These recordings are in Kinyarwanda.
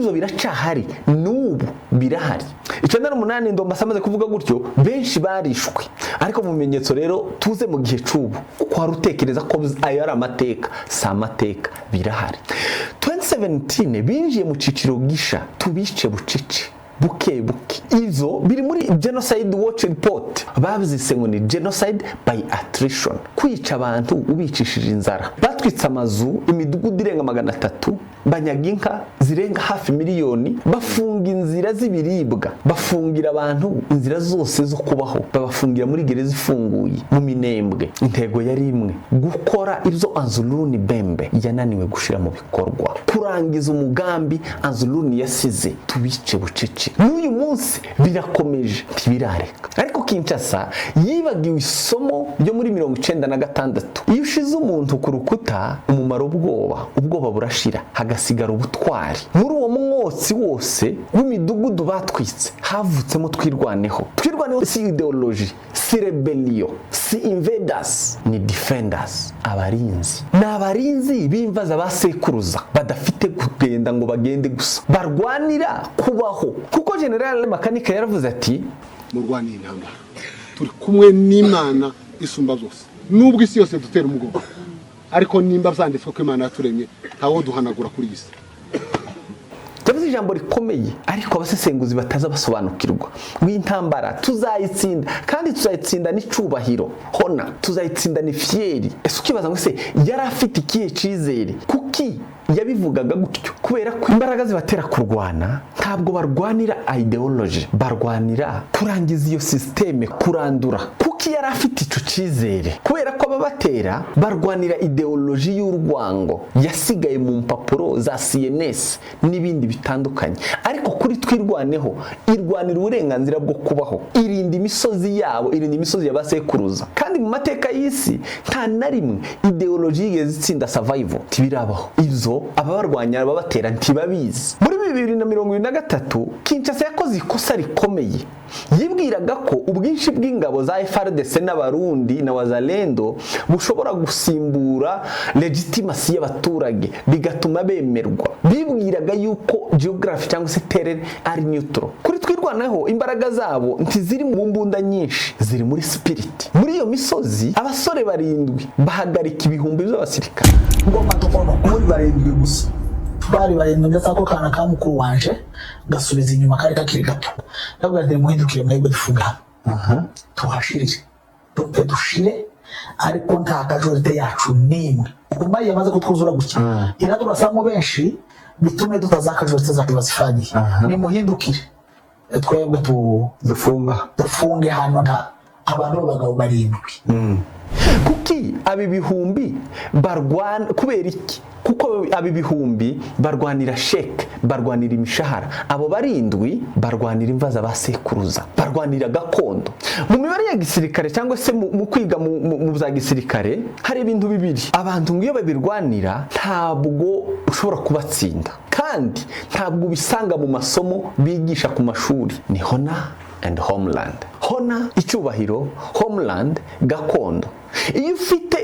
ivyo biracahari n'ubu birahari. 98 ndo masamaze kuvuga gutyo benshi barishwe, ariko mu bimenyetso rero tuze mu gihe c'ubu kwa rutekereza ko ayo ari amateka, si amateka, birahari. 2017 binjiye mu ciciro gisha tubice bucece buke buke. Izo biri muri Genocide Watch Report bavyise ngo ni genocide by attrition, kwica abantu ubicishije inzara. Batwitse amazu imidugudu irenga 300, banyaga inka zirenga hafi miliyoni, bafunga inzira z'ibiribwa, bafungira abantu inzira zose zo kubaho, babafungira muri gereza ifunguye mu Minembwe. Intego yari imwe, gukora ivyo Anzuluni Bembe yananiwe gushira mu bikorwa, kurangiza umugambi Anzuluni yasize, tubice bucece. N'uyu munsi birakomeje ntibirareka. Ariko Kinshasa yibagiwe isomo ryo muri 1996. Iyo ushize umuntu ku rukuta umumaro ubwoba burashira, hagasigara ubutwari. Muri uwo mwotsi wose w'imidugudu batwitse havutsemo twirwaneho. Twirwaneho si ideology, si rebellion, si invaders, ni defenders, abarinzi. N'abarinzi b'imvaza basekuruza badafite kugenda ngo bagende gusa, barwanira kubaho. Kuko General Makanika yaravuze ati murwanira intambara, turi kumwe n'Imana isumba zose, nubwo isi yose dutera umugongo, ariko nimba vyanditswe ko Imana yaturemye ntawo duhanagura kuri isi. Yavuze ijambo rikomeye, ariko abasesenguzi bataza basobanukirwa. W'intambara tuzayitsinda, kandi tuzayitsinda n'icubahiro, hona tuzayitsinda ni fieri. Ese ukibaza ngo se yari afite ikihe cizere? Kuki yabivugaga gutyo? Kubera ko imbaraga zibatera kurwana ntabwo barwanira ideology, barwanira kurangiza iyo systeme, kurandura. Kuki yari afite ico cizere? Kubera ko ababatera barwanira ideology y'urwango yasigaye mu mpapuro za CNS n'ibindi bitandukanye. Ariko kuri twirwaneho irwanira uburenganzira bwo kubaho, irinda imisozi yabo, irinda imisozi y'abasekuruza. Kandi mu mateka y'isi nta na rimwe ideology yigeze itsinda survival, tibirabaho. Ivyo ababarwanya babatera ntibabizi. Muri 2023 Kinshasa yakoze ikosa rikomeye. Yibwiraga ko ubwinshi bw'ingabo za FARDC n'abarundi na wazalendo bushobora gusimbura legitimacy y'abaturage, bigatuma bemerwa. Bibwiraga yuko geography cyangwa se terrain ari neutral. Kuri twirwanaho imbaraga zabo ntiziri mu mbunda nyinshi, ziri muri spirit. Muri iyo misozi abasore barindwi bahagarika ibihumbi by'abasirikare. Ngomba tukono muri barindwi gusa, bari barindwi ndasako kana ka mukuru wanje gasubiza inyuma kari kakiri gato. Ndavuga ati muhindukire mwebwe dufuga, tuhashirije dushire, ariko nta kajorite yacu nimwe. Kuma yamaze kutwuzura gutya iraturasamo benshi, bitume tutazakajorite za kibasifanye. Ni muhindukire twebwe dufunge hano nta abantu b'abagabo barindwi. Kuki abibihumbi barwana kubera iki? Kuko abibihumbi barwanira sheke, barwanira imishahara. Abo barindwi barwanira imvaza basekuruza, barwanira gakondo. Mu mibare ya gisirikare cyangwa se mu kwiga mu za gisirikare hari ibintu bibiri. Abantu ngiyo babirwanira ntabwo ushobora kubatsinda, kandi ntabwo bisanga mu masomo bigisha ku mashuri. Ni honor and homeland. Honor icyubahiro, homeland gakondo. Iyo ufite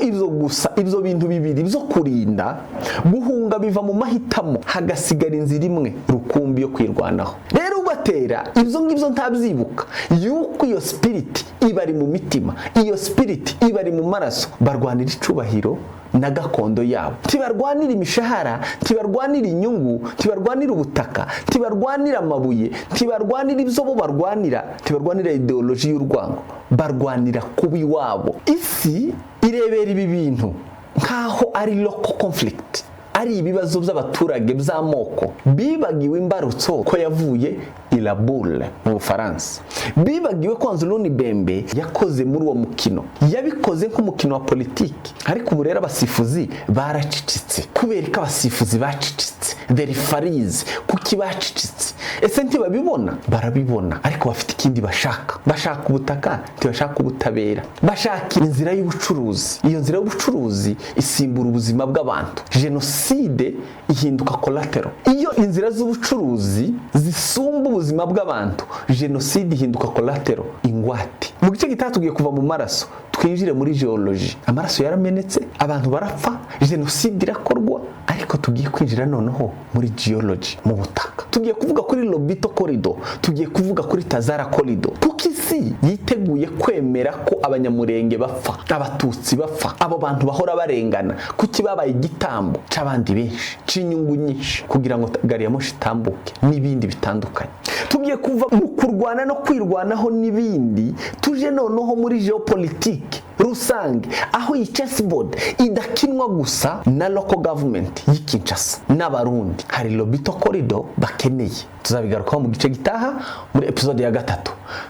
ibyo gusa, ibyo bintu bibiri byo kurinda, guhunga biva mu mahitamo, hagasigara inzira imwe rukumbi yo kwirwanaho. Rero ubatera ibyo ngibyo ntabyibuka yuko iyo spirit ibari mu mitima, iyo spirit ibari mu maraso. Barwanira icubahiro na gakondo yabo, tibarwanira imishahara, tibarwanira inyungu, tibarwanira ubutaka, tibarwanira amabuye, tibarwanira ibyo bo barwanira, tibarwanira ideology y'urwango, barwanira kubi wabo. Isi irebera ibi bintu nkaho ari local conflict, ari ibibazo by'abaturage by'amoko. Bibagiwe imbarutso ko yavuye Ilabule mu Bufaransa. Bibagiwe ko Anzuluni Bembe yakoze muri uwo mukino, yabikoze nk'umukino wa politiki. Ariko ubu rero abasifuzi baracicitse. Kubera ko abasifuzi bacicitse, the referees kuki bacicitse? Ese ntibabibona? Barabibona, ariko bafite ikindi bashaka. Bashaka ubutaka, ntibashaka ubutabera. Bashaka inzira y'ubucuruzi. Iyo nzira y'ubucuruzi isimbura ubuzima bw'abantu. Genocide ihinduka collateral. Iyo inzira z'ubucuruzi zisumba ubuzima bw'abantu, genocide ihinduka collateral, ingwate. Mu gice gitatugiye kuva mu maraso twinjire muri geology. Amaraso yaramenetse, abantu barapfa, genocide irakorwa, ariko tugiye kwinjira noneho muri geology, mu butaka. Tugiye kuvuga kuri Lobito corridor, tugiye kuvuga kuri Tazara corridor. Kuko isi yiteguye kwemera ko abanyamurenge bapfa, abatutsi bapfa, abo bantu bahora barengana, kuki babaye igitambo c'abandi benshi, c'inyungu nyinshi, kugira ngo gari ya moshi itambuke n'ibindi bitandukanye. Tugiye kuva mu kurwana no kwirwanaho n'ibindi, tuje noneho muri geopolitique rusange, aho iyi chessboard idakinwa gusa na local government y'Kinshasa n'abarundi. Hari Lobito corridor bakeneye, tuzabigarukaho mu gice gitaha muri episode ya 3.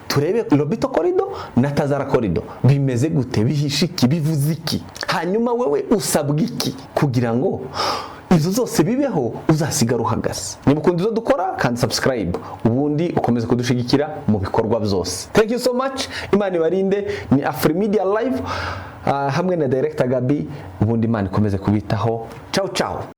Turebe Lobito corridor na Tazara corridor bimeze gute, bihishe iki, bivuze iki, hanyuma wewe usabwa iki kugira ngo izo zose bibeho, uzasigara uhagaze. Niba ukunda izo dukora, kandi subscribe, ubundi ukomeze kudushigikira mu bikorwa byose. Thank you so much. Imana ibarinde. Ni Afrimedia Live hamwe na Director Gabi, ubundi Imana ikomeze kubitaho. Ciao ciao.